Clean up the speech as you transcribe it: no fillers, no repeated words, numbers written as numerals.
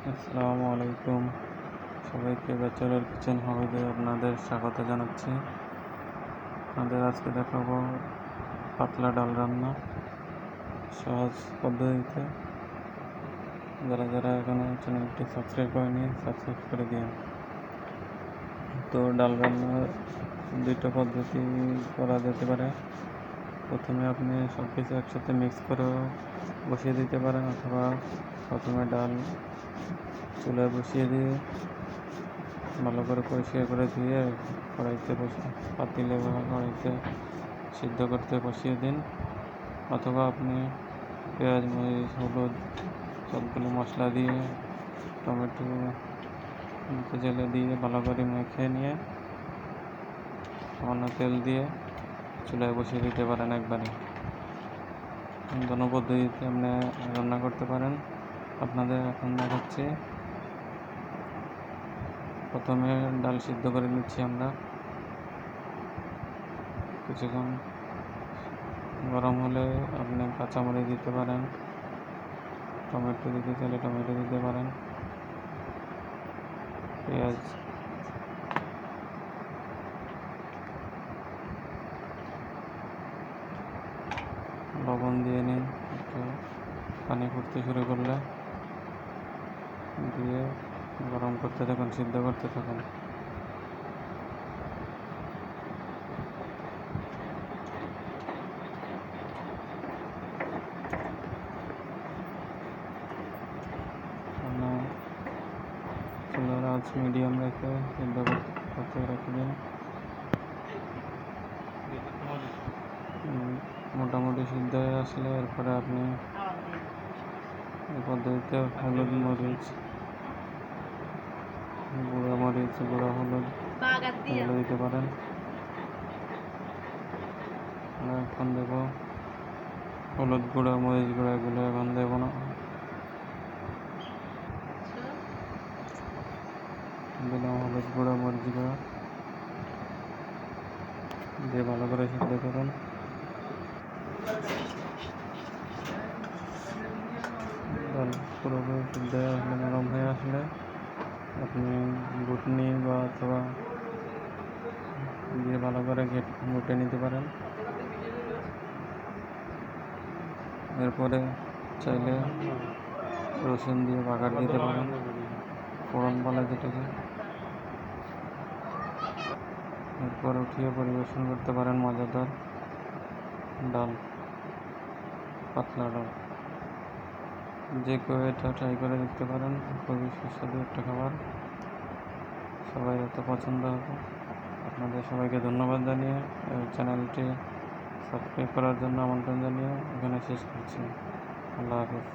আসসালামু আলাইকুম। সবাইকে ব্যাচেলর কিচেন হবিতে আপনাদের স্বাগত জানাচ্ছি। আপনাদের আজকে দেখাবো পাতলা ডাল রান্না সহজ পদ্ধতিতে। যারা যারা এখনো চ্যানেলটি সাবস্ক্রাইব করেনি সাবস্ক্রাইব করে দিন। তো ডাল রান্নার দুটো পদ্ধতি করা যেতে পারে। প্রথমে আপনি সব কিছু একসাথে মিক্স করেও বসিয়ে দিতে পারেন, অথবা প্রথমে ডাল চুলায় বসিয়ে দিয়ে ভালো করে পরিষ্কার করে ধুয়ে কড়াইতে পাতিলে বা কড়াইতে সিদ্ধ করতে বসিয়ে দিন। অথবা আপনি পেঁয়াজ, মরিচ, হলুদ সবগুলো মশলা দিয়ে টমেটো জেলে দিয়ে ভালো করে মেখে নিয়ে সামান্য তেল দিয়ে চুলায় বসিয়ে দিতে পারেন একবারে। দোনো পদ্ধতিতে আপনি রান্না করতে পারেন। আপনাদের এখন দেখাচ্ছি। প্রথমে ডাল সিদ্ধ করে নিচ্ছি আমরা। কিছুক্ষণ গরম হলে আপনি কাঁচামরিচ দিতে পারেন, টমেটো দিতে চাইলে টমেটো দিতে পারেন, পেঁয়াজ, লবণ দিয়ে নিন। একটু পানি ফুটতে শুরু করলে দিয়ে গরম করতে থাকুন, সিদ্ধ করতে থাকুন। চুলার আঁচ মিডিয়াম রেখে সিদ্ধ করতে রেখে দিন। মোটামুটি সিদ্ধ হয়ে আসলে এরপরে আপনি এই পদ্ধতিতে হলুদ, মরিচ, গুঁড়া মরিচ, গুঁড়া হলুদ এগুলো দিতে পারেন। এখন দেবো হলুদ গুঁড়া, মরিচ গুঁড়া, এগুলো এখন দেবো না। দিলাম হলুদ গুঁড়া, মরিচ গুঁড়া দিয়ে ভালো করে সিদ্ধ করুন। ডাল পুরোপুরি সিদ্ধ হয়ে আসলে, নরম হয়ে আসলে আপনি ঘুটনি বা অথবা দিয়ে ভালো করে ঘুটে নিতে পারেন। এরপরে চাইলে রসুন দিয়ে বাগার দিতে পারেন, ফোড়ন বলে যেটাকে। এরপর উঠিয়ে পরিবেশন করতে পারেন মজাদার ডাল, পাতলা ডাল। যে কেউ এটা ট্রাই করে দেখতে পারেন। খুবই সুস্বাদু একটা খাবার, সবাই এত পছন্দ হবে। আপনাদের সবাইকে ধন্যবাদ জানিয়ে চ্যানেলটি সাবস্ক্রাইব করার জন্য আমন্ত্রণ জানিয়ে এখানে শেষ করছি। আল্লাহ হাফেজ।